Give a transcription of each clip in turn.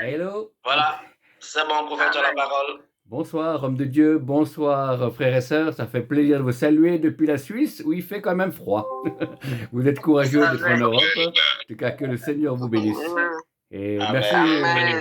Hello. Voilà, c'est bon, prophète, tu as la parole. Bonsoir, homme de Dieu. Bonsoir, frères et sœurs. Ça fait plaisir de vous saluer depuis la Suisse où il fait quand même froid. Vous êtes courageux d'être en Europe. En tout cas, que le Seigneur vous bénisse. Et merci Amen.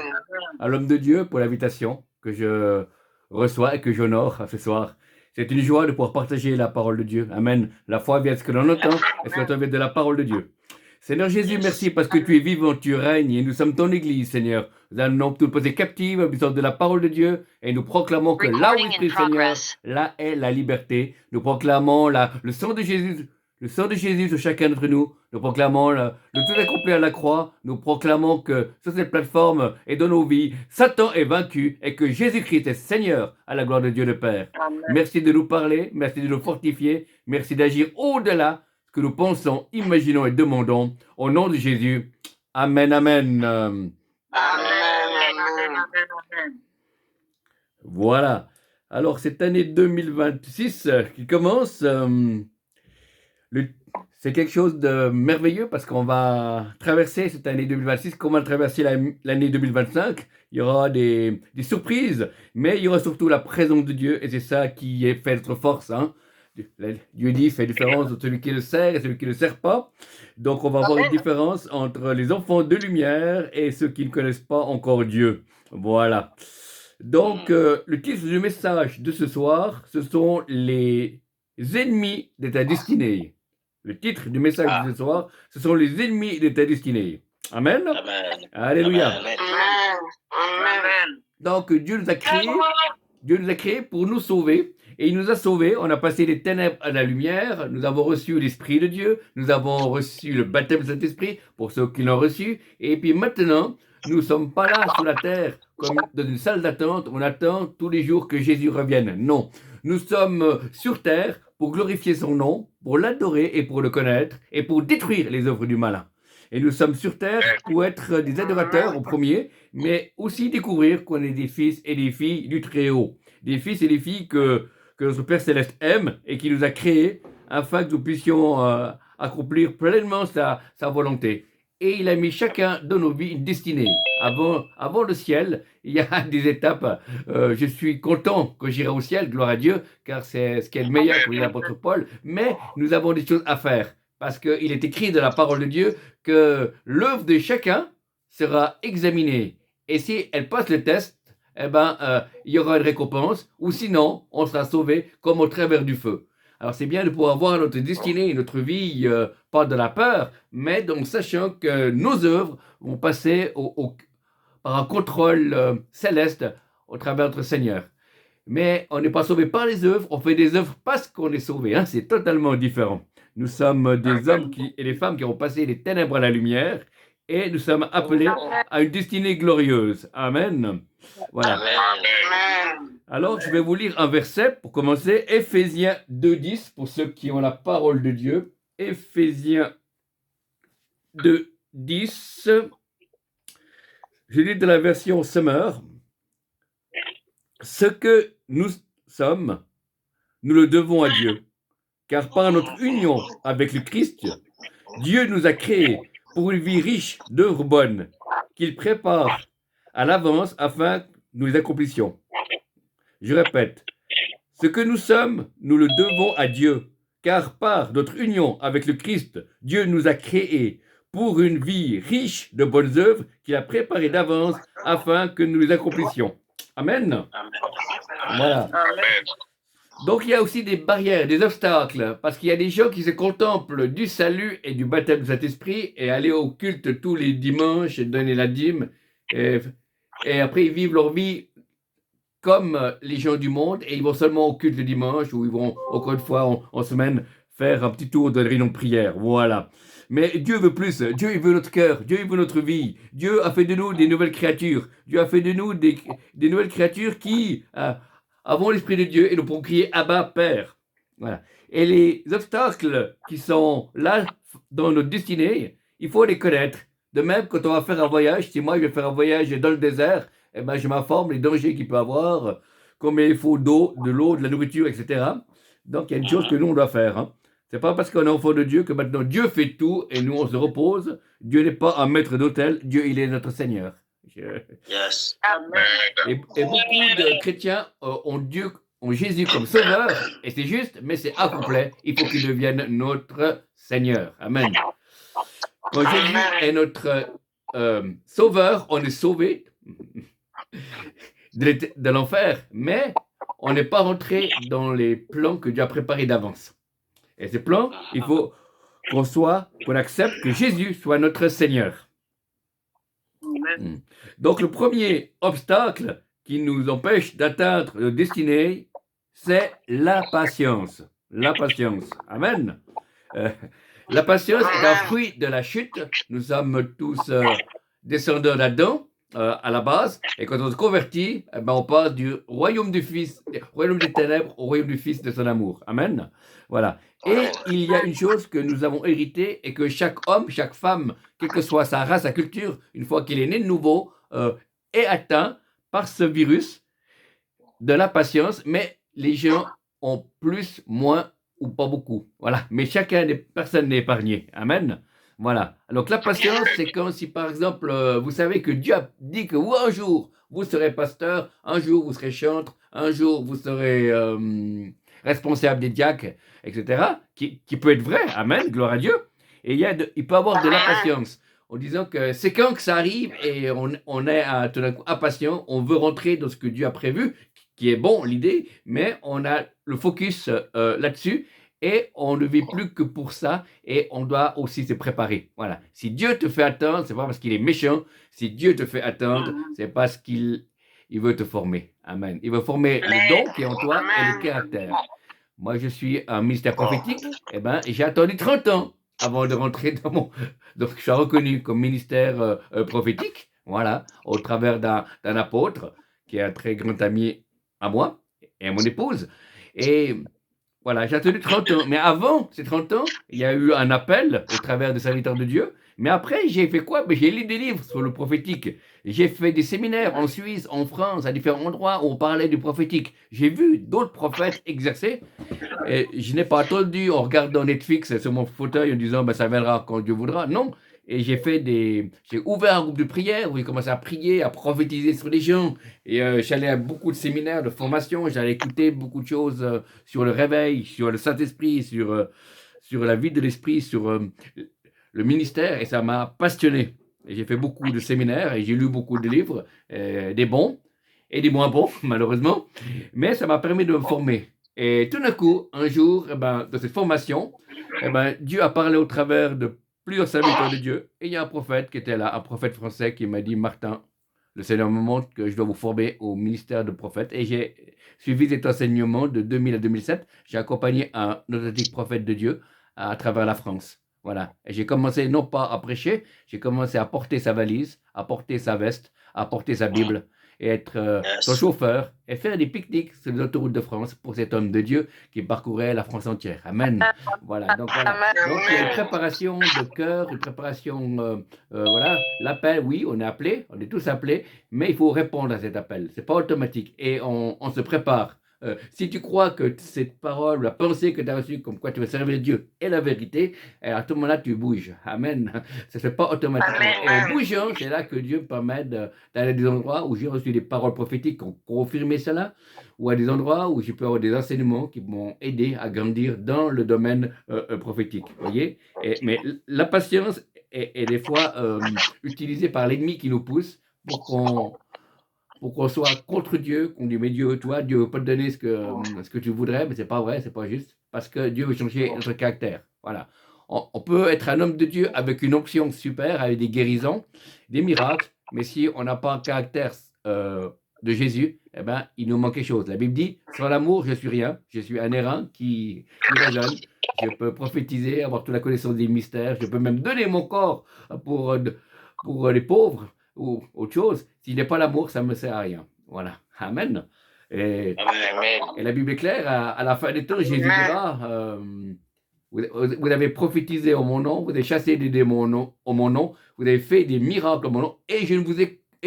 à l'homme de Dieu pour l'invitation que je reçois et que j'honore ce soir. C'est une joie de pouvoir partager la parole de Dieu. Amen. La foi vient de ce que l'on entend et ce que l'on entend vient de la parole de Dieu. Seigneur Jésus, merci parce que tu es vivant, tu règnes et nous sommes ton Église, Seigneur. Nous allons nous poser captifs au besoin de la parole de Dieu et nous proclamons que là où est le Seigneur, là est la liberté. Nous proclamons le sang de Jésus, le sang de Jésus sur chacun d'entre nous. Nous proclamons le tout accompli à la croix. Nous proclamons que sur cette plateforme et dans nos vies, Satan est vaincu et que Jésus-Christ est Seigneur à la gloire de Dieu le Père. Amen. Merci de nous parler, merci de nous fortifier, merci d'agir au-delà que nous pensons, imaginons et demandons. Au nom de Jésus. Amen, amen. Amen. Voilà. Alors, cette année 2026 qui commence, c'est quelque chose de merveilleux parce qu'on va traverser cette année 2026 comme on va traverser l'année 2025. Il y aura des surprises, mais il y aura surtout la présence de Dieu et c'est ça qui fait notre force. Hein. Dieu dit, fait différence entre celui qui le sert et celui qui ne le sert pas. Donc, on va avoir une différence entre les enfants de lumière et ceux qui ne connaissent pas encore Dieu. Voilà. Donc, le titre du message de ce soir, ce sont les ennemis de ta destinée. Le titre du message de ce soir, ce sont les ennemis de ta destinée. Amen. Amen. Alléluia. Amen. Amen. Donc, Dieu nous a créés pour nous sauver. Et il nous a sauvés, on a passé des ténèbres à la lumière, nous avons reçu l'Esprit de Dieu, nous avons reçu le baptême de cet esprit pour ceux qui l'ont reçu. Et puis maintenant, nous ne sommes pas là sur la terre comme dans une salle d'attente, on attend tous les jours que Jésus revienne. Non, nous sommes sur terre pour glorifier son nom, pour l'adorer et pour le connaître et pour détruire les œuvres du malin. Et nous sommes sur terre pour être des adorateurs au premier, mais aussi découvrir qu'on est des fils et des filles du Très-Haut. Des fils et des filles que notre Père Céleste aime et qui nous a créés afin que nous puissions accomplir pleinement sa volonté. Et il a mis chacun dans nos vies une destinée. Avant le ciel, il y a des étapes. Je suis content que j'irai au ciel, gloire à Dieu, car c'est ce qui est le meilleur pour l'apôtre Paul. Mais nous avons des choses à faire. Parce qu'il est écrit dans la parole de Dieu que l'œuvre de chacun sera examinée. Et si elle passe le test, il y aura une récompense, ou sinon, on sera sauvé comme au travers du feu. Alors c'est bien de pouvoir voir notre destinée, notre vie, pas de la peur, mais donc sachant que nos œuvres vont passer par un contrôle céleste au travers de notre Seigneur. Mais on n'est pas sauvé par les œuvres, on fait des œuvres parce qu'on est sauvé. Hein, c'est totalement différent. Nous sommes des hommes et des femmes qui ont passé les ténèbres à la lumière et nous sommes appelés à une destinée glorieuse. Amen. Voilà. Amen. Alors, je vais vous lire un verset pour commencer. Éphésiens 2.10 pour ceux qui ont la parole de Dieu. Éphésiens 2.10. Je lis de la version Summer. Ce que nous sommes, nous le devons à Dieu. Car par notre union avec le Christ, Dieu nous a créés pour une vie riche d'œuvres bonnes qu'il prépare à l'avance afin que nous les accomplissions. Je répète, ce que nous sommes, nous le devons à Dieu, car par notre union avec le Christ, Dieu nous a créés pour une vie riche de bonnes œuvres qu'il a préparées d'avance afin que nous les accomplissions. Amen. Voilà. Amen. Donc il y a aussi des barrières, des obstacles, parce qu'il y a des gens qui se contemplent du salut et du baptême de Saint-Esprit et aller au culte tous les dimanches et donner la dîme. Et après ils vivent leur vie comme les gens du monde et ils vont seulement au culte le dimanche ou ils vont encore une fois en semaine faire un petit tour de réunion de prière. Voilà. Mais Dieu veut plus. Dieu il veut notre cœur. Dieu il veut notre vie. Dieu a fait de nous des nouvelles créatures. Dieu a fait de nous des nouvelles créatures qui avons l'Esprit de Dieu et nous pourrons crier Abba, Père. Voilà. Et les obstacles qui sont là dans notre destinée, il faut les connaître. De même, quand on va faire un voyage, si moi je vais faire un voyage dans le désert, eh ben, je m'informe les dangers qu'il peut avoir, combien il faut d'eau, de l'eau, de la nourriture, etc. Donc il y a une chose que nous on doit faire. Hein. C'est pas parce qu'on est enfant de Dieu que maintenant Dieu fait tout et nous on se repose. Dieu n'est pas un maître d'hôtel, Dieu il est notre Seigneur. Yes. Et beaucoup de chrétiens ont Jésus comme sauveur, et c'est juste, mais c'est incomplet. Il faut qu'il devienne notre Seigneur. Amen. Quand Jésus est notre sauveur, on est sauvé de l'enfer, mais on n'est pas rentré dans les plans que Dieu a préparés d'avance. Et ces plans, il faut qu'on accepte que Jésus soit notre Seigneur. Donc le premier obstacle qui nous empêche d'atteindre notre destinée, c'est la patience. La patience. Amen. La patience est un fruit de la chute. Nous sommes tous descendants d'Adam à la base. Et quand on se convertit, on passe du royaume du Fils, royaume des ténèbres au royaume du Fils de son amour. Amen. Voilà. Et il y a une chose que nous avons héritée et que chaque homme, chaque femme, quelle que soit sa race, sa culture, une fois qu'il est né de nouveau, est atteint par ce virus de la patience, mais les gens ont plus, moins ou pas beaucoup. Voilà. Mais personne n'est épargné. Amen. Voilà. Donc la patience, c'est quand si par exemple, vous savez que Dieu a dit que un jour, vous serez pasteur, un jour, vous serez chantre, un jour, vous serez responsable des diacres, etc., qui peut être vrai, amen, gloire à Dieu, et il peut y avoir de la patience, en disant que c'est quand que ça arrive, et on est tout d'un coup impatient, on veut rentrer dans ce que Dieu a prévu, qui est bon, l'idée, mais on a le focus là-dessus, et on ne vit plus que pour ça, et on doit aussi se préparer, voilà. Si Dieu te fait attendre, c'est pas parce qu'il est méchant, si Dieu te fait attendre, c'est parce qu'il veut te former, amen. Il veut former le don qui est en toi et le caractère. Moi, je suis un ministère prophétique, j'ai attendu 30 ans avant de rentrer dans mon... Donc, je suis reconnu comme ministère prophétique, voilà, au travers d'un apôtre, qui est un très grand ami à moi et à mon épouse. Et voilà, j'ai attendu 30 ans. Mais avant ces 30 ans, il y a eu un appel au travers des serviteurs de Dieu. Mais après, j'ai fait quoi? J'ai lu des livres sur le prophétique. J'ai fait des séminaires en Suisse, en France, à différents endroits où on parlait du prophétique. J'ai vu d'autres prophètes exercer. Et je n'ai pas attendu en regardant Netflix sur mon fauteuil en disant ça viendra quand Dieu voudra. Non. Et j'ai ouvert un groupe de prière où j'ai commencé à prier, à prophétiser sur les gens. Et j'allais à beaucoup de séminaires, de formations. J'allais écouter beaucoup de choses sur le réveil, sur le Saint-Esprit, sur la vie de l'Esprit, sur le ministère. Et ça m'a passionné. Et j'ai fait beaucoup de séminaires et j'ai lu beaucoup de livres, des bons et des moins bons, malheureusement. Mais ça m'a permis de me former. Et tout d'un coup, un jour, dans cette formation, Dieu a parlé au travers de plusieurs serviteurs de Dieu. Et il y a un prophète qui était là, un prophète français qui m'a dit, Martin, le Seigneur me montre que je dois vous former au ministère de prophète. Et j'ai suivi cet enseignement de 2000 à 2007. J'ai accompagné un authentique prophète de Dieu à travers la France. Voilà. Et j'ai commencé non pas à prêcher, j'ai commencé à porter sa valise, à porter sa veste, à porter sa Bible et être son chauffeur et faire des pique-niques sur les autoroutes de France pour cet homme de Dieu qui parcourait la France entière. Amen. Voilà. Donc il y a une préparation de cœur, une préparation, voilà, l'appel, oui, on est appelé, on est tous appelés, mais il faut répondre à cet appel. C'est pas automatique et on se prépare. Si tu crois que cette parole, la pensée que tu as reçue, comme quoi tu veux servir Dieu, est la vérité, à tout moment-là, tu bouges. Amen. Ça ne se fait pas automatiquement. Et en bougeant, c'est là que Dieu permet d'aller à des endroits où j'ai reçu des paroles prophétiques qui ont confirmé cela, ou à des endroits où j'ai pu avoir des enseignements qui m'ont aidé à grandir dans le domaine prophétique. Voyez. Mais la patience est des fois utilisée par l'ennemi qui nous pousse pour qu'on soit contre Dieu, qu'on dit mais Dieu, toi, Dieu ne veut pas te donner ce que tu voudrais, mais c'est pas vrai, c'est pas juste, parce que Dieu veut changer notre caractère. Voilà. On peut être un homme de Dieu avec une onction super, avec des guérisons, des miracles, mais si on n'a pas un caractère de Jésus, il nous manque quelque chose. La Bible dit, sans l'amour, je suis rien, je suis un airain qui résonne, je peux prophétiser, avoir toute la connaissance des mystères, je peux même donner mon corps pour les pauvres, ou autre chose. S'il n'est pas l'amour, ça ne me sert à rien. Voilà. Amen. Et la Bible est claire, à la fin des temps, Jésus dira, vous avez prophétisé en mon nom, vous avez chassé des démons en mon nom, vous avez fait des miracles en mon nom, et je ne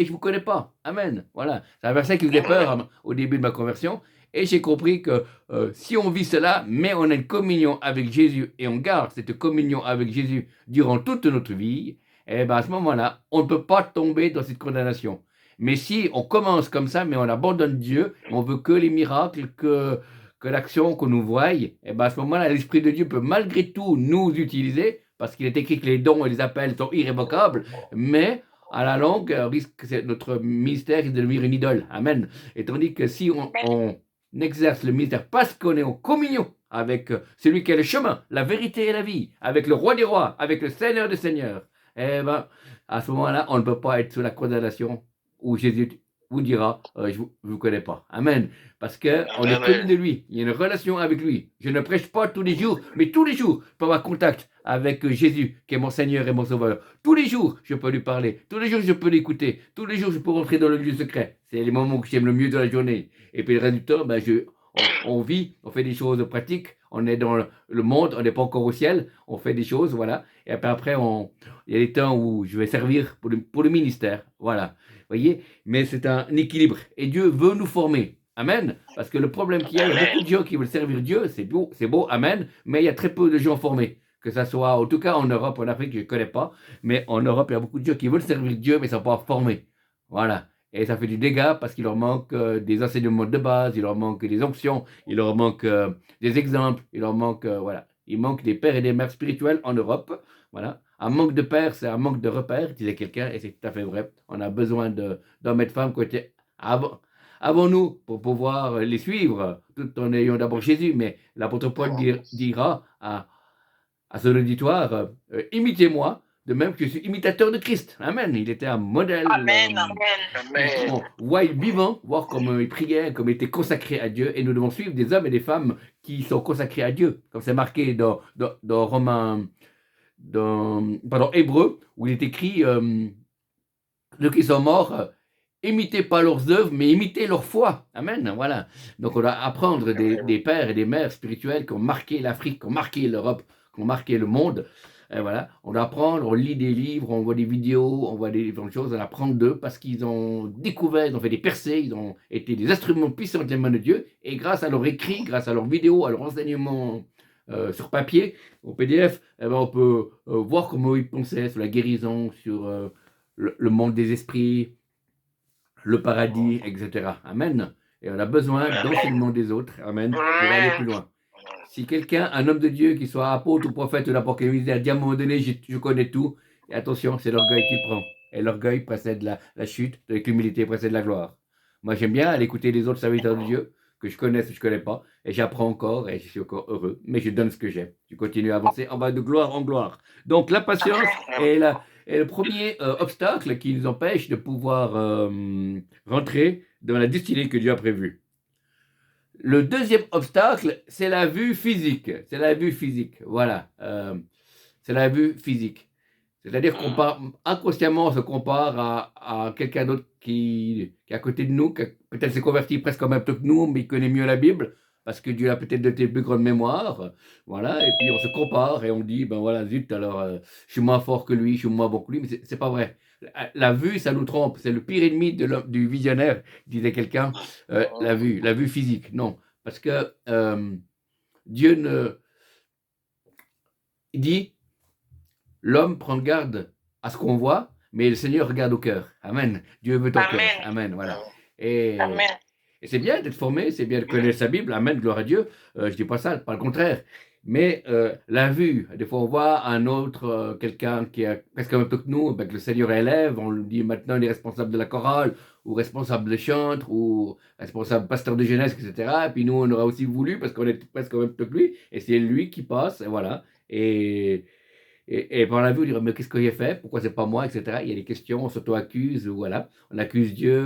vous connais pas. Amen. Voilà. C'est un verset qui faisait peur au début de ma conversion, Et j'ai compris que si on vit cela, mais on a une communion avec Jésus et on garde cette communion avec Jésus durant toute notre vie, eh ben à ce moment-là, on ne peut pas tomber dans cette condamnation. Mais si on commence comme ça, mais on abandonne Dieu, on veut que les miracles, que l'action qu'on nous voie, et ben à ce moment-là, l'Esprit de Dieu peut malgré tout nous utiliser, parce qu'il est écrit que les dons et les appels sont irrévocables, mais à la longue, notre ministère risque de devenir une idole. Amen. Et tandis que si on exerce le ministère parce qu'on est en communion avec celui qui est le chemin, la vérité et la vie, avec le roi des rois, avec le Seigneur des seigneurs, eh ben, à ce moment-là, on ne peut pas être sous la condamnation où Jésus vous dira, je ne vous connais pas. Amen. Parce qu'on est connu de lui. Il y a une relation avec lui. Je ne prêche pas tous les jours, mais tous les jours, je peux avoir contact avec Jésus, qui est mon Seigneur et mon Sauveur. Tous les jours, je peux lui parler. Tous les jours, je peux l'écouter. Tous les jours, je peux rentrer dans le lieu secret. C'est les moments que j'aime le mieux de la journée. Et puis le reste du temps, ben, on vit, on fait des choses pratiques. On est dans le monde, on n'est pas encore au ciel. On fait des choses, voilà. Et après, il y a des temps où je vais servir pour le ministère. Voilà. Vous voyez? Mais c'est un équilibre. Et Dieu veut nous former. Amen. Parce que le problème qu'il y a, il y a beaucoup de gens qui veulent servir Dieu. C'est beau, amen. Mais il y a très peu de gens formés. Que ça soit, en tout cas en Europe, en Afrique, je ne connais pas. Mais en Europe, il y a beaucoup de gens qui veulent servir Dieu, mais ne sont pas formés. Voilà. Et ça fait du dégât parce qu'il leur manque des enseignements de base, il leur manque des onctions, il leur manque des exemples, il leur manque, voilà. Il manque des pères et des mères spirituels en Europe. Voilà. Un manque de pères, c'est un manque de repères, disait quelqu'un, et c'est tout à fait vrai. On a besoin d'hommes et de femmes côté avant nous pour pouvoir les suivre, tout en ayant d'abord Jésus. Mais l'apôtre Paul dira à son auditoire, imitez-moi, de même que je suis imitateur de Christ. Amen. Il était un modèle. Amen. Vivant, voir comment il priait, comment il était consacré à Dieu. Et nous devons suivre des hommes et des femmes qui sont consacrés à Dieu, comme c'est marqué dans Hébreu, où il est écrit ceux qui sont morts, imitez pas leurs œuvres, mais imitez leur foi. Amen. Voilà. Donc on doit apprendre des pères et des mères spirituels qui ont marqué l'Afrique, qui ont marqué l'Europe, qui ont marqué le monde. Et voilà. On doit apprendre, on lit des livres, on voit des vidéos, on voit des différentes choses, on apprend d'eux parce qu'ils ont découvert, ils ont fait des percées, ils ont été des instruments puissants des mains de Dieu. Et grâce à leurs écrits, grâce à leurs vidéos, à leurs enseignements sur papier, au PDF, eh ben, on peut voir comment ils pensaient sur la guérison, sur le monde des esprits, le paradis, etc. Amen. Et on a besoin d'enseignement des autres, amen, pour aller plus loin. Si quelqu'un, un homme de Dieu, qui soit apôtre ou prophète ou n'importe quel ministère, dit à un moment donné, je connais tout, et attention, c'est l'orgueil qui prend. Et l'orgueil précède la chute, avec l'humilité précède la gloire. Moi, j'aime bien aller écouter les autres serviteurs de Dieu, que je connaisse ou je ne connais pas, et j'apprends encore, et je suis encore heureux, mais je donne ce que j'ai. Je continue à avancer en bas de gloire en gloire. Donc, la patience est le premier obstacle qui nous empêche de pouvoir rentrer dans la destinée que Dieu a prévue. Le deuxième obstacle, c'est la vue physique. C'est la vue physique, voilà. C'est la vue physique. C'est-à-dire qu'on inconsciemment, on se compare à quelqu'un d'autre qui est à côté de nous, qui peut-être s'est converti presque en même temps que nous, mais il connaît mieux la Bible, parce que Dieu a peut-être de tes plus grandes mémoires. Voilà, et puis on se compare et on dit, ben voilà, zut, alors je suis moins fort que lui, je suis moins bon que lui, mais c'est pas vrai. La vue, ça nous trompe, c'est le pire ennemi du visionnaire, disait quelqu'un, la vue physique. Non, parce que Dieu il dit, l'homme prend garde à ce qu'on voit, mais le Seigneur regarde au cœur. Amen. Dieu veut ton cœur. Amen. Voilà. Et c'est bien d'être formé, c'est bien de connaître sa Bible. Amen. Gloire à Dieu. Je ne dis pas ça, pas le contraire. Mais la vue, des fois on voit un autre, quelqu'un qui est presque en même temps que nous, que le Seigneur élève, on lui dit maintenant il est responsable de la chorale, ou responsable de chantre, ou responsable pasteur de jeunesse, etc. Et puis nous on aurait aussi voulu, parce qu'on est presque en même temps que lui, et c'est lui qui passe, et voilà. Et par la vue, on dirait, mais qu'est-ce que j'ai fait? Pourquoi c'est pas moi, etc. Il y a des questions, on s'auto-accuse, voilà. On accuse Dieu,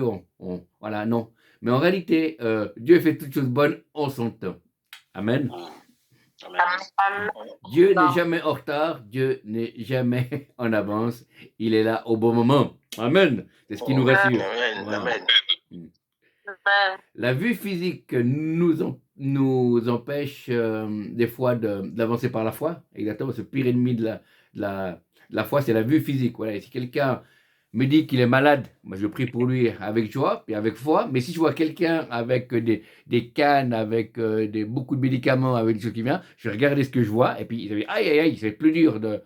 voilà, non. Mais en réalité, Dieu fait toutes choses bonnes en son temps. Amen. Dieu n'est jamais en retard, Dieu n'est jamais en avance, il est là au bon moment. Amen. C'est ce qui nous rassure. Voilà. La vue physique nous empêche des fois d'avancer par la foi. Exactement, ce pire ennemi de la foi, c'est la vue physique. Voilà. Et si quelqu'un me dit qu'il est malade, moi je prie pour lui avec joie et avec foi. Mais si je vois quelqu'un avec des cannes, avec beaucoup de médicaments, avec des choses qui viennent, je vais regarder ce que je vois et puis il dit aïe aïe aïe, c'est plus dur de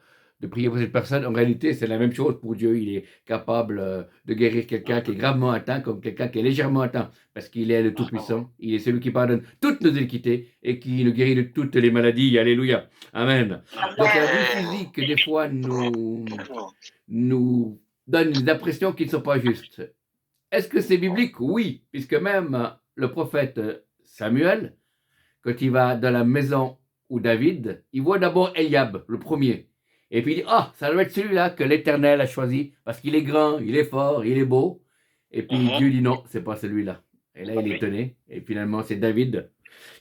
prier pour cette personne. En réalité, c'est la même chose pour Dieu. Il est capable de guérir quelqu'un qui est gravement atteint comme quelqu'un qui est légèrement atteint parce qu'il est le Tout-Puissant. Il est celui qui pardonne toutes nos iniquités et qui nous guérit de toutes les maladies. Alléluia. Amen. Donc la vue physique, des fois, nous donne des impressions qui ne sont pas justes. Est-ce que c'est biblique? Oui, puisque même le prophète Samuel, quand il va dans la maison où David, il voit d'abord Eliab, le premier. Et puis il dit, ah, ça doit être celui-là que l'Éternel a choisi, parce qu'il est grand, il est fort, il est beau. Et puis Dieu dit, non, c'est pas celui-là. Et là, il est étonné. Et finalement, c'est David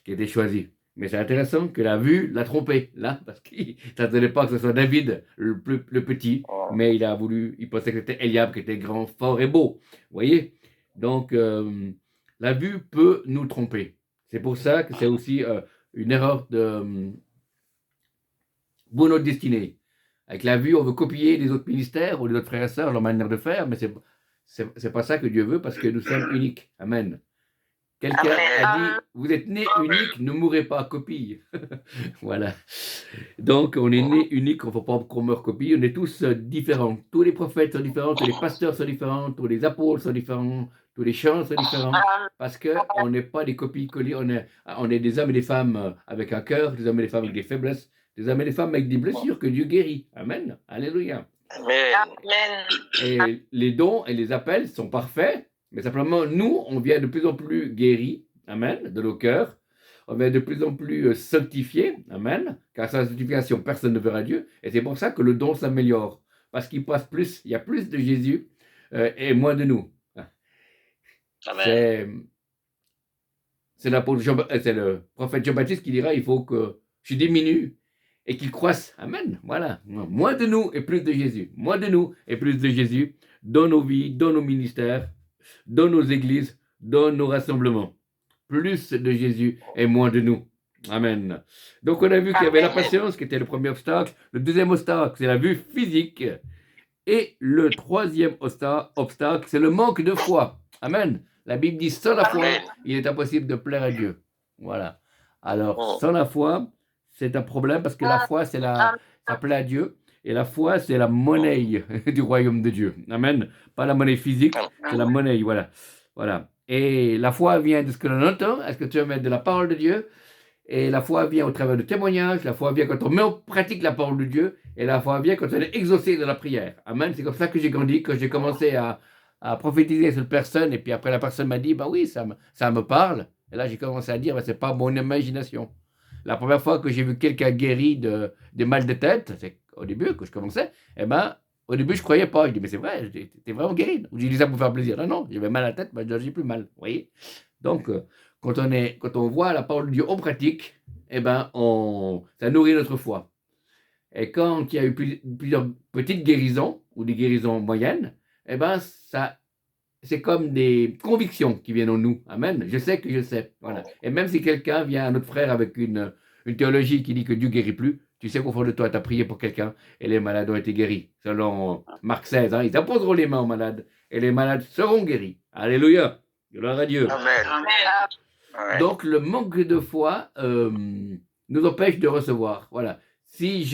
qui a été choisi. Mais c'est intéressant que la vue l'a trompé, là, parce qu'il ne s'attendait pas que ce soit David, le petit, mais il pensait que c'était Eliab qui était grand, fort et beau. Vous voyez? Donc, la vue peut nous tromper. C'est pour ça que c'est aussi une erreur pour notre destinée. Avec la vue, on veut copier les autres ministères ou les autres frères et sœurs, leur manière de faire, mais c'est pas ça que Dieu veut parce que nous sommes uniques. Amen. Quelqu'un a dit, vous êtes nés uniques, ne mourrez pas, copie. Voilà. Donc, on est nés uniques, on ne faut pas qu'on meure copie, on est tous différents. Tous les prophètes sont différents, tous les pasteurs sont différents, tous les apôtres sont différents, tous les chants sont différents, parce qu'on n'est pas des copies-coller, on est des hommes et des femmes avec un cœur, des hommes et des femmes avec des faiblesses, des hommes et des femmes avec des blessures que Dieu guérit. Amen. Alléluia. Amen. Et les dons et les appels sont parfaits, mais simplement, nous, on vient de plus en plus guéris, amen, de nos cœurs. On vient de plus en plus sanctifiés, amen, car sans sanctification, personne ne verra Dieu. Et c'est pour ça que le don s'améliore, parce qu'il passe plus, il y a plus de Jésus et moins de nous. Amen. C'est le prophète Jean-Baptiste qui dira, il faut que je diminue et qu'il croisse. Amen. Voilà. Moins de nous et plus de Jésus. Moins de nous et plus de Jésus dans nos vies, dans nos ministères, dans nos églises, dans nos rassemblements. Plus de Jésus et moins de nous. Amen. Donc on a vu qu'il y avait la patience qui était le premier obstacle. Le deuxième obstacle, c'est la vue physique. Et le troisième obstacle, c'est le manque de foi. Amen. La Bible dit, sans la foi, il est impossible de plaire à Dieu. Voilà. Alors, sans la foi, c'est un problème parce que la foi, ça plaît à Dieu. Et la foi, c'est la monnaie du royaume de Dieu. Amen. Pas la monnaie physique, c'est la monnaie. Voilà. Voilà. Et la foi vient de ce que l'on entend. Est-ce que tu veux de la parole de Dieu? Et la foi vient au travers de témoignages. La foi vient quand on met en pratique la parole de Dieu. Et la foi vient quand on est exaucé de la prière. Amen. C'est comme ça que j'ai grandi, que j'ai commencé à prophétiser cette personne. Et puis après, la personne m'a dit, bah oui, ça me parle. Et là, j'ai commencé à dire, bah, c'est pas mon imagination. La première fois que j'ai vu quelqu'un guéri de mal de tête, c'est au début que je commençais, eh ben, au début, je ne croyais pas. Je dis, mais c'est vrai, t'es vraiment guéri. J'ai dit ça pour faire plaisir. Non, non, j'avais mal à la tête, mais je n'ai plus mal. Vous voyez? Donc, quand on voit la parole de Dieu en pratique, eh ben, ça nourrit notre foi. Et quand il y a eu plusieurs petites guérisons, ou des guérisons moyennes, eh ben, c'est comme des convictions qui viennent en nous. Amen. Je sais que je sais. Voilà. Et même si quelqu'un vient à notre frère avec une théologie qui dit que Dieu ne guérit plus, tu sais qu'au fond de toi, tu as prié pour quelqu'un et les malades ont été guéris. Selon Marc 16, ils imposeront les mains aux malades et les malades seront guéris. Alléluia. Gloire à Dieu. Amen. Donc, le manque de foi nous empêche de recevoir. Voilà. Si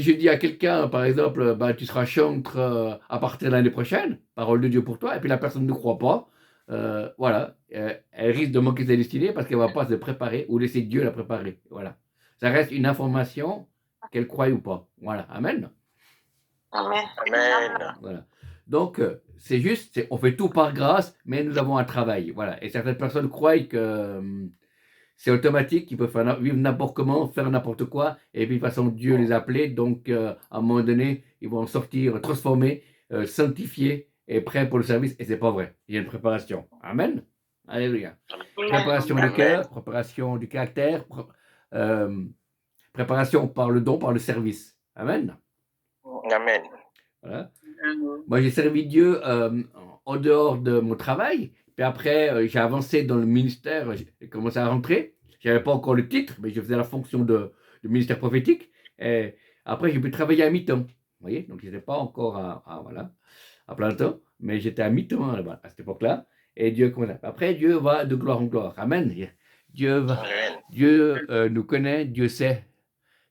je dis à quelqu'un, par exemple, bah, tu seras chantre à partir de l'année prochaine, parole de Dieu pour toi, et puis la personne ne croit pas, voilà, elle risque de manquer sa destinée parce qu'elle ne va pas se préparer ou laisser Dieu la préparer. Voilà. Ça reste une information, qu'elle croie ou pas. Voilà. Amen. Amen. Amen. Voilà. Donc, c'est juste, on fait tout par grâce, mais nous avons un travail. Voilà. Et certaines personnes croient que c'est automatique, qu'ils peuvent vivre n'importe comment, faire n'importe quoi, et puis de toute façon, Dieu les a appelés, donc à un moment donné, ils vont sortir transformés, sanctifiés et prêts pour le service, et c'est pas vrai. Il y a une préparation. Amen. Alléluia. Préparation du cœur, préparation du caractère, préparation par le don, par le service. Amen. Amen. Voilà. Moi, j'ai servi Dieu en dehors de mon travail. Puis après, j'ai avancé dans le ministère, j'ai commencé à rentrer. Je n'avais pas encore le titre, mais je faisais la fonction de ministère prophétique. Et après, j'ai pu travailler à mi-temps. voyez, donc je n'étais pas encore voilà, à plein temps, mais j'étais à mi-temps là-bas, à cette époque-là. Et Dieu, après, Dieu va de gloire en gloire. Amen. Dieu nous connaît, Dieu sait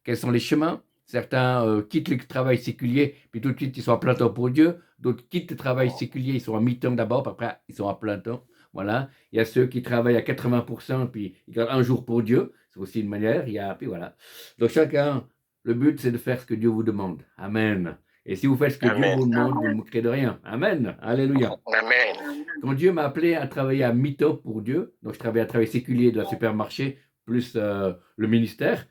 quels sont les chemins. Certains quittent le travail séculier, puis tout de suite ils sont à plein temps pour Dieu. D'autres quittent le travail séculier, ils sont à mi-temps d'abord, puis après ils sont à plein temps. Voilà. Il y a ceux qui travaillent à 80%, puis ils gardent un jour pour Dieu. C'est aussi une manière. Puis voilà. Donc chacun, le but c'est de faire ce que Dieu vous demande. Amen. Et si vous faites ce que Dieu vous demande, vous ne manquerez de rien. Amen. Alléluia. Amen. Quand Dieu m'a appelé à travailler à mi-temps pour Dieu, donc je travaillais à travail séculier de la supermarché, plus le ministère,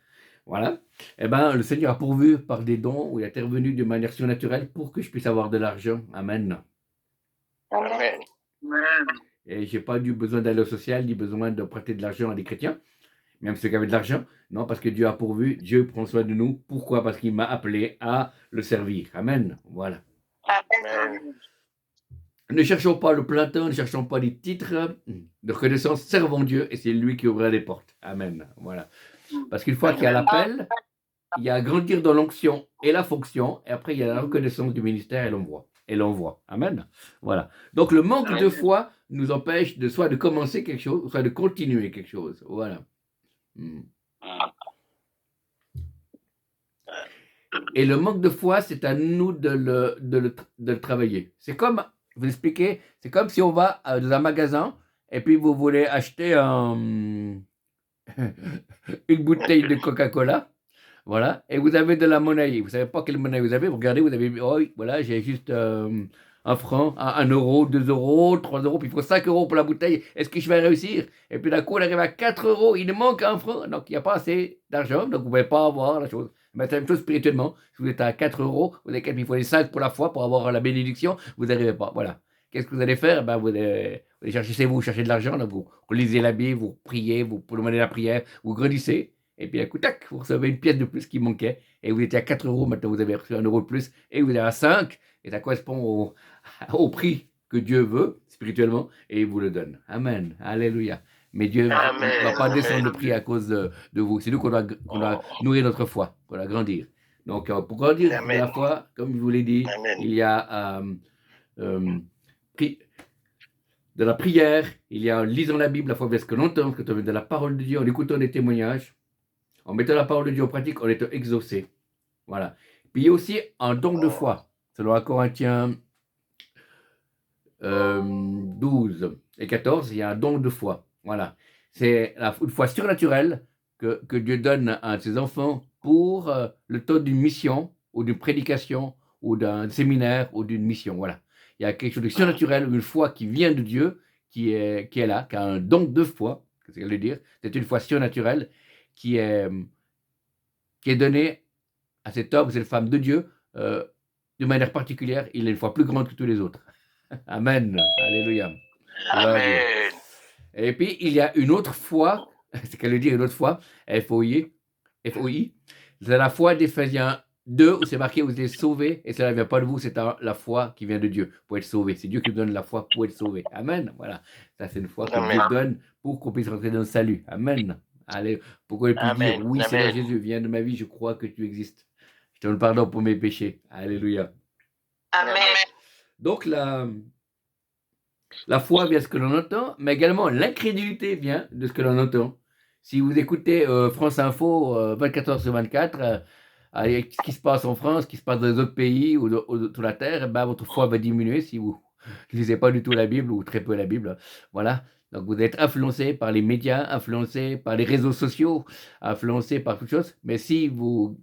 voilà, eh ben, le Seigneur a pourvu par des dons, où il est intervenu de manière surnaturelle pour que je puisse avoir de l'argent. Amen. Amen. Et je n'ai pas eu besoin d'aide sociale, ni besoin de prêter de l'argent à des chrétiens, même ceux qui avaient de l'argent. Non, parce que Dieu a pourvu, Dieu prend soin de nous. Pourquoi? Parce qu'il m'a appelé à le servir. Amen. Voilà. Amen. Ne cherchons pas le plein temps, ne cherchons pas des titres de reconnaissance, servons Dieu et c'est lui qui ouvrira les portes. Amen. Voilà. Parce qu'une fois qu'il y a l'appel, il y a à grandir dans l'onction et la fonction, et après il y a la reconnaissance du ministère et l'envoi. Amen. Voilà. Donc le manque de foi nous empêche de soit de commencer quelque chose, soit de continuer quelque chose. Voilà. Et le manque de foi, c'est à nous de le travailler. C'est comme, vous expliquez, c'est comme si on va dans un magasin et puis vous voulez acheter une bouteille de Coca-Cola, voilà, et vous avez de la monnaie. Vous ne savez pas quelle monnaie vous avez. Vous regardez, vous avez, oh, voilà, j'ai juste 1 franc, 1 euro, 2 euros, 3 euros, puis il faut 5 euros pour la bouteille. Est-ce que je vais réussir? Et puis d'un coup, on arrive à 4 euros, il manque 1 franc, donc il n'y a pas assez d'argent, donc vous ne pouvez pas avoir la chose. Mais c'est la même chose spirituellement. Si vous êtes à 4 euros, vous avez il faut les 5 pour la foi, pour avoir la bénédiction, vous n'arrivez pas. Voilà. Qu'est-ce que vous allez faire? Ben, vous allez chercher chez vous, vous cherchez de l'argent, vous lisez la Bible, vous priez, vous demandez la prière, vous grandissez, et puis à coup, tac, vous recevez une pièce de plus qui manquait, et vous étiez à 4 euros, maintenant vous avez reçu 1 euro de plus, et vous êtes à 5, et ça correspond au prix que Dieu veut, spirituellement, et il vous le donne. Amen. Alléluia. Mais Dieu ne va pas descendre le prix à cause de vous. C'est nous qu'on doit nourrir notre foi, qu'on doit grandir. Donc, pour grandir de la foi, comme je vous l'ai dit, il y a de la prière, il y a en lisant la Bible, la foi parce que l'entend, que de la parole de Dieu, en écoutant des témoignages, en mettant la parole de Dieu en pratique, on est exaucé. Voilà. Puis il y a aussi un don de foi. Selon 1 Corinthiens 12 et 14, il y a un don de foi. Voilà. C'est une foi surnaturelle que Dieu donne à ses enfants pour le temps d'une mission ou d'une prédication ou d'un séminaire ou d'une mission. Voilà. Il y a quelque chose de surnaturel, une foi qui vient de Dieu, qui est là, qui a un don de foi, c'est ce qu'elle veut dire. C'est une foi surnaturelle qui est donnée à cet homme, cette femme de Dieu, de manière particulière. Il a une foi plus grande que tous les autres. Amen. Alléluia. Amen. Et puis, il y a une autre foi, c'est qu'elle veut dire une autre foi, F-O-I, c'est la foi d'Éphésiens 2, où c'est marqué, vous êtes sauvés, et cela ne vient pas de vous, c'est la foi qui vient de Dieu, pour être sauvé. C'est Dieu qui nous donne la foi pour être sauvé. Amen. Voilà. Ça, c'est une foi que Dieu donne pour qu'on puisse rentrer dans le salut. Amen. Allez, pour qu'on puisse dire, oui, Seigneur Jésus, viens de ma vie, je crois que tu existes. Je te donne pardon pour mes péchés. Alléluia. Amen. Donc, la foi vient de ce que l'on entend, mais également l'incrédulité vient de ce que l'on entend. Si vous écoutez France Info 24 heures sur 24, avec ce qui se passe en France, ce qui se passe dans les autres pays ou sur la terre, ben, votre foi va diminuer si vous ne lisez pas du tout la Bible ou très peu la Bible. Voilà. Donc vous êtes influencé par les médias, influencé par les réseaux sociaux, influencé par toutes choses. Mais si vous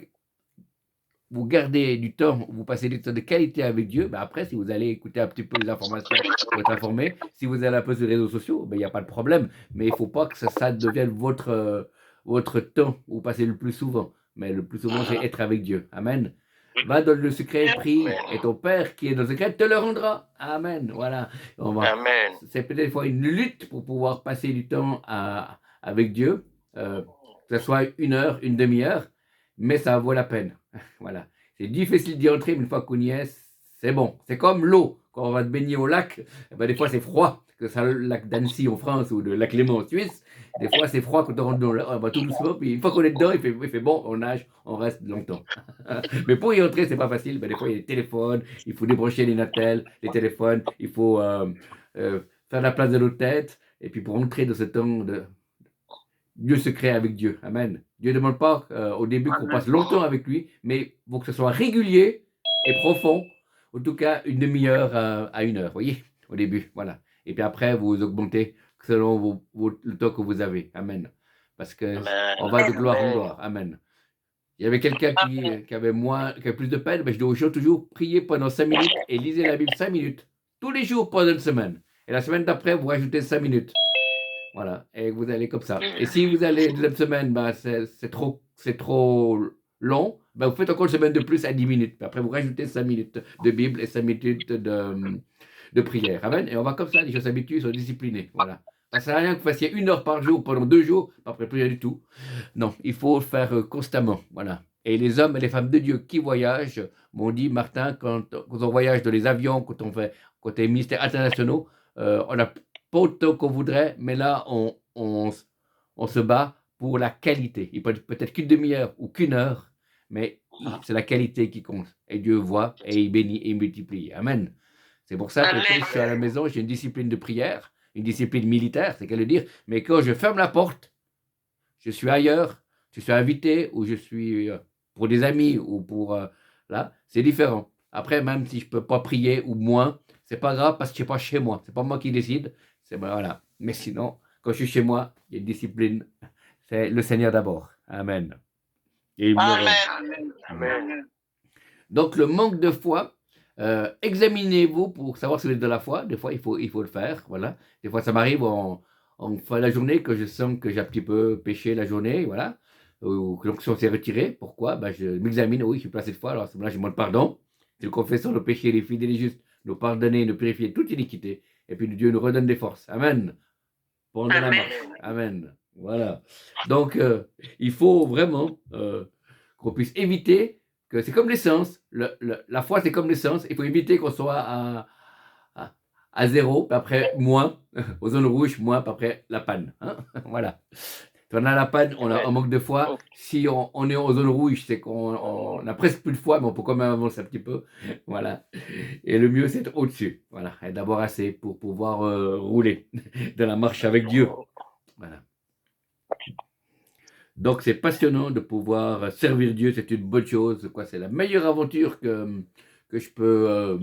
gardez du temps, vous passez du temps de qualité avec Dieu, ben après, si vous allez écouter un petit peu les informations pour être informé, si vous allez un peu sur les réseaux sociaux, ben, il n'y a pas de problème. Mais il ne faut pas que ça devienne votre temps où vous passez le plus souvent. Mais le plus souvent, c'est être avec Dieu. Amen. Va dans le secret, prie, et ton Père qui est dans le secret te le rendra. Amen. Voilà. Amen. C'est peut-être des fois une lutte pour pouvoir passer du temps avec Dieu, que ce soit 1 heure, une demi-heure, mais ça vaut la peine. Voilà. C'est difficile d'y entrer, mais une fois qu'on y est, c'est bon. C'est comme l'eau. quand on va se baigner au lac, eh ben, des fois c'est froid, que ce soit le lac d'Annecy en France ou le lac Léman en Suisse. Des fois c'est froid quand on rentre dans le lac, on va tout doucement, puis une fois qu'on est dedans, il fait bon, on nage, on reste longtemps. Mais pour y entrer, c'est pas facile. Ben, des fois il y a les téléphones, il faut débrancher les natels, les téléphones, il faut faire la place de nos têtes, et puis pour entrer dans ce temps de Dieu secret avec Dieu. Amen. Dieu ne demande pas au début qu'on passe longtemps avec lui, mais il faut que ce soit régulier et profond, en tout cas une demi-heure à 1 heure, voyez, au début, voilà. Et puis après, vous augmentez selon le temps que vous avez. Amen. Parce que on va de gloire en gloire. Amen. Il y avait quelqu'un qui avait plus de peine, mais je dis aux gens toujours, priez pendant 5 minutes et lisez la Bible 5 minutes, tous les jours pendant une semaine. Et la semaine d'après, vous rajoutez 5 minutes. Voilà, et vous allez comme ça. Et si vous allez deuxième semaine, ben c'est trop long, ben vous faites encore une semaine de plus à 10 minutes. Après, vous rajoutez 5 minutes de Bible et 5 minutes de prière. Amen. Et on va comme ça, les gens s'habituent, ils sont disciplinés. Voilà. Ça ne sert à rien que vous fassiez 1 heure par jour pendant 2 jours, après plus rien du tout. Non, il faut le faire constamment. Voilà. Et les hommes et les femmes de Dieu qui voyagent m'ont dit, Martin, quand on voyage dans les avions, quand on fait côté ministères internationaux, on a pas autant qu'on voudrait, mais là, on se bat pour la qualité. Il peut-être qu'une demi-heure ou qu'une heure, mais c'est la qualité qui compte. Et Dieu voit et il bénit et il multiplie. Amen. C'est pour ça que quand je suis à la maison, j'ai une discipline de prière, une discipline militaire, c'est qu'à le dire, mais quand je ferme la porte, je suis ailleurs, je suis invité ou je suis pour des amis ou pour là, c'est différent. Après, même si je ne peux pas prier ou moins, c'est pas grave parce que je ne suis pas chez moi. C'est pas moi qui décide. Voilà. Mais sinon, quand je suis chez moi, il y a une discipline. C'est le Seigneur d'abord. Amen. Et Amen. donc, le manque de foi, examinez-vous pour savoir si vous êtes de la foi. Des fois, il faut le faire. Voilà. Des fois, ça m'arrive en fin de la journée que je sens que j'ai un petit peu péché la journée. Voilà. Ou que l'onction s'est retirée. Pourquoi ben, je m'examine. Oui, je suis placé de foi. Alors, à ce moment-là, je demande pardon. Nous confessons nos péchés, les fidèles et les justes, nous pardonner, nous purifier de toute iniquité. Et puis Dieu nous redonne des forces. Amen. Pendant la marche. Amen. Voilà. Donc, il faut vraiment qu'on puisse éviter que c'est comme l'essence. La foi, c'est comme l'essence. Il faut éviter qu'on soit à zéro, puis après moins, aux zones rouges, moins, puis après la panne. Hein. Voilà. Quand on a la panne, on a un manque de foi. Si on est aux zones rouges, c'est qu'on a presque plus de foi, mais on peut quand même avancer un petit peu. Voilà. Et le mieux, c'est d'être au-dessus. Voilà. Et d'avoir assez pour pouvoir rouler dans la marche avec Dieu. Voilà. Donc, c'est passionnant de pouvoir servir Dieu. C'est une bonne chose. C'est la meilleure aventure que je peux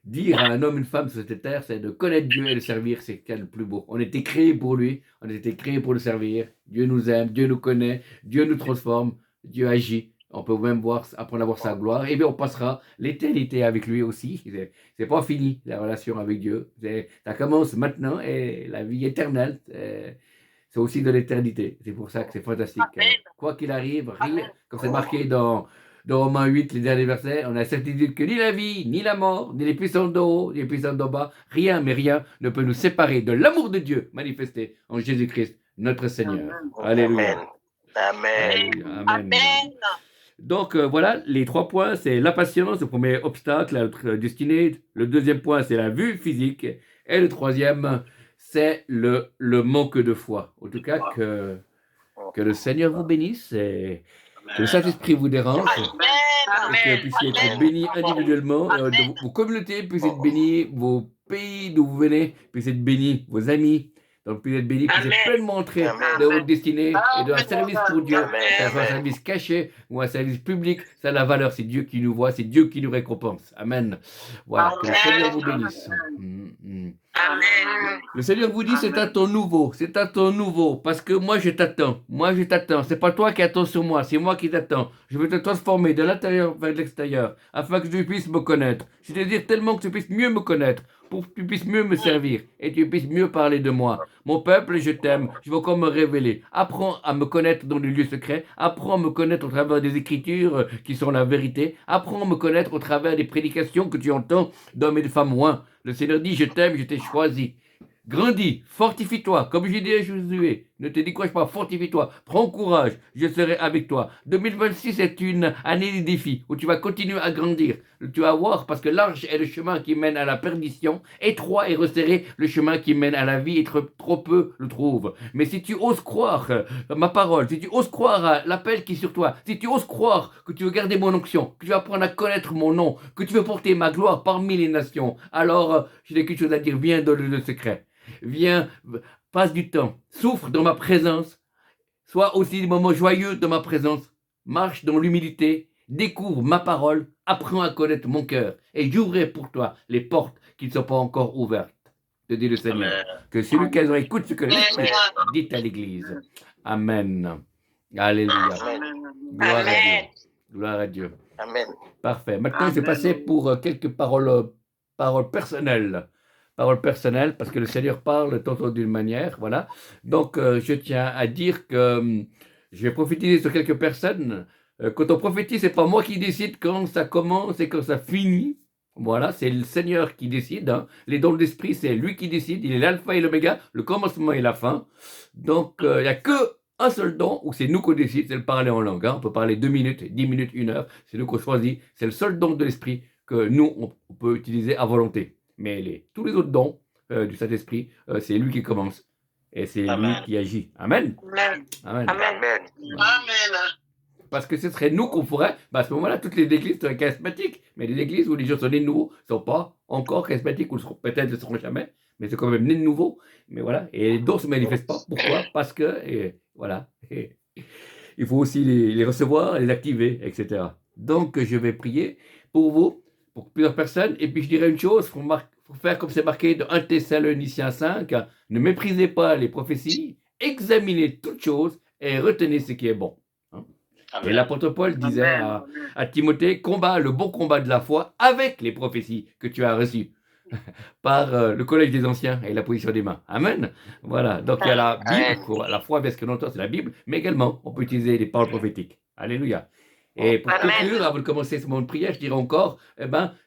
dire à un homme, une femme sur cette terre, c'est de connaître Dieu et le servir, c'est le plus beau. On a été créés pour lui, on a été créés pour le servir. Dieu nous aime, Dieu nous connaît, Dieu nous transforme, Dieu agit. On peut même apprendre à voir sa gloire. Et bien, on passera l'éternité avec lui aussi. C'est pas fini, la relation avec Dieu. Ça commence maintenant et la vie éternelle, c'est aussi de l'éternité. C'est pour ça que c'est fantastique. Quoi qu'il arrive, rien, comme c'est marqué dans Romains 8, les derniers versets, on a la certitude que ni la vie, ni la mort, ni les puissances d'en haut, ni les puissances d'en bas, rien, mais rien ne peut nous séparer de l'amour de Dieu manifesté en Jésus-Christ, notre Seigneur. Alléluia. Amen. Alléluia. Amen. Donc voilà, les 3 points, c'est la patience, le premier obstacle à notre destinée. Le deuxième point, c'est la vue physique. Et le troisième, c'est le manque de foi. En tout cas, que le Seigneur vous bénisse et que le Saint-Esprit vous dérange. Et que vous puissiez être bénis individuellement, vos communautés puissent être bénies, vos pays d'où vous venez puissent être bénis, vos amis. Donc, puissent être bénis, puissent être pleinement entrés dans votre destinée et dans un service pour Dieu. Ça soit un service caché ou un service public, ça a la valeur. C'est Dieu qui nous voit, c'est Dieu qui nous récompense. Amen. Voilà, que le Seigneur vous bénisse. Amen. Le Seigneur vous dit, c'est un temps nouveau, parce que moi je t'attends, c'est pas toi qui attends sur moi, c'est moi qui t'attends. Je veux te transformer de l'intérieur vers l'extérieur, afin que tu puisses me connaître. Je te désire tellement que tu puisses mieux me connaître, pour que tu puisses mieux me servir, et tu puisses mieux parler de moi. Mon peuple, je t'aime, je veux encore me révéler. Apprends à me connaître dans les lieux secrets, apprends à me connaître au travers des Écritures qui sont la vérité, apprends à me connaître au travers des prédications que tu entends d'hommes et de femmes loin. Le Seigneur dit, je t'aime, je t'ai choisi. Grandis, fortifie-toi, comme j'ai dit à Josué. Ne te décourage pas, fortifie-toi, prends courage, je serai avec toi. 2026 est une année des défis où tu vas continuer à grandir. Tu vas voir, parce que large est le chemin qui mène à la perdition, étroit et resserré le chemin qui mène à la vie, et trop peu le trouvent. Mais si tu oses croire ma parole, si tu oses croire à l'appel qui est sur toi, si tu oses croire que tu veux garder mon onction, que tu vas apprendre à connaître mon nom, que tu veux porter ma gloire parmi les nations, alors j'ai quelque chose à dire, viens dans le secret. Viens, passe du temps, souffre dans ma présence, sois aussi des moments joyeux dans ma présence, marche dans l'humilité, découvre ma parole, apprends à connaître mon cœur, et j'ouvrirai pour toi les portes qui ne sont pas encore ouvertes, te dit le Seigneur. Amen. Que celui qui écoute ce que l'Esprit dit à l'Église. Amen. Alléluia. Gloire à Dieu. Gloire à Dieu. Amen. Parfait. Maintenant, je vais passer pour quelques paroles personnelles. Paroles personnelles, parce que le Seigneur parle tantôt d'une manière, voilà. Donc, je tiens à dire que je vais prophétiser sur quelques personnes. Quand on prophétise, c'est pas moi qui décide quand ça commence et quand ça finit. Voilà, c'est le Seigneur qui décide. Hein. Les dons de l'Esprit, c'est lui qui décide. Il est l'alpha et l'oméga, le commencement et la fin. Donc, il n'y a que un seul don où c'est nous qu'on décide, c'est le parler en langue. Hein. On peut parler 2 minutes, 10 minutes, 1 heure. C'est nous qu'on choisit. C'est le seul don de l'Esprit que nous, on peut utiliser à volonté. Mais tous les autres dons du Saint-Esprit, c'est lui qui commence. Et c'est lui qui agit. Amen. Amen. Amen. Amen. Parce que ce serait nous qu'on pourrait, à ce moment-là, toutes les églises seraient charismatiques. Mais les églises où les gens sont nés de nouveau ne sont pas encore charismatiques, ou peut-être ne seront jamais, mais c'est quand même né de nouveau. Mais voilà, et les dons ne se manifestent pas. Pourquoi? Parce que, voilà, il faut aussi les recevoir, les activer, etc. Donc, je vais prier pour vous, pour plusieurs personnes, et puis je dirais une chose, il faut faire comme c'est marqué dans 1 Thessaloniciens 5, ne méprisez pas les prophéties, examinez toutes choses et retenez ce qui est bon. Et l'apôtre Paul disait à Timothée, combat le bon combat de la foi avec les prophéties que tu as reçues par le collège des anciens et la position des mains. Amen. Voilà, donc il y a la Bible, la foi avec ce que l'on entend, c'est la Bible, mais également on peut utiliser les paroles prophétiques. Alléluia. Et pour conclure, avant de commencer ce moment de prière, je dirais encore,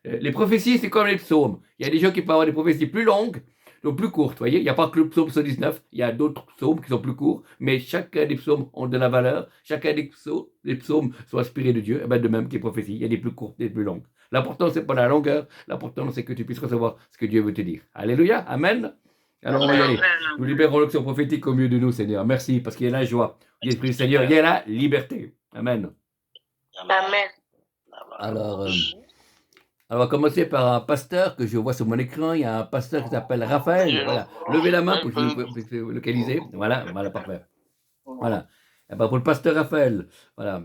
les prophéties, c'est comme les psaumes. Il y a des gens qui peuvent avoir des prophéties plus longues, donc plus courtes, vous voyez. Il n'y a pas que le psaume 119, il y a d'autres psaumes qui sont plus courts, mais chacun des psaumes ont de la valeur. Chacun des psaumes sont inspirés de Dieu, de même que les prophéties. Il y a des plus courtes et des plus longues. L'important, c'est pas la longueur, l'important, c'est que tu puisses recevoir ce que Dieu veut te dire. Alléluia, amen. Alors on va y aller. Nous libérons l'action prophétique au milieu de nous, Seigneur. Merci, parce qu'il y a la joie. L'Esprit du Seigneur, il y a la liberté. Amen. Amen. Alors, on va commencer par un pasteur que je vois sur mon écran. Il y a un pasteur qui s'appelle Raphaël. Voilà. Levez la main pour que vous puissiez localiser. Voilà, parfait. Voilà. Et pour le pasteur Raphaël, voilà.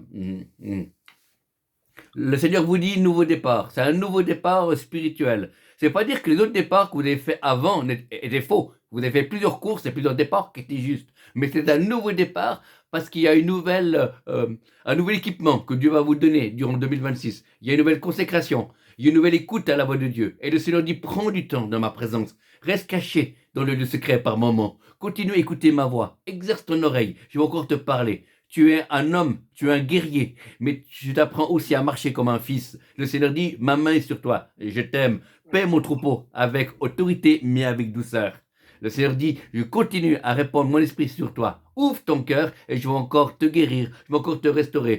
Le Seigneur vous dit nouveau départ. C'est un nouveau départ spirituel. C'est pas dire que les autres départs que vous avez fait avant étaient faux. Vous avez fait plusieurs courses et plusieurs départs qui étaient justes. Mais c'est un nouveau départ parce qu'il y a un nouvel équipement que Dieu va vous donner durant 2026. Il y a une nouvelle consécration. Il y a une nouvelle écoute à la voix de Dieu. Et le Seigneur dit, prends du temps dans ma présence. Reste caché dans le lieu secret par moments. Continue à écouter ma voix. Exerce ton oreille. Je vais encore te parler. Tu es un homme, tu es un guerrier, mais je t'apprends aussi à marcher comme un fils. Le Seigneur dit, ma main est sur toi, je t'aime. Paie mon troupeau avec autorité, mais avec douceur. Le Seigneur dit, je continue à répandre mon esprit sur toi. Ouvre ton cœur et je vais encore te guérir, je vais encore te restaurer.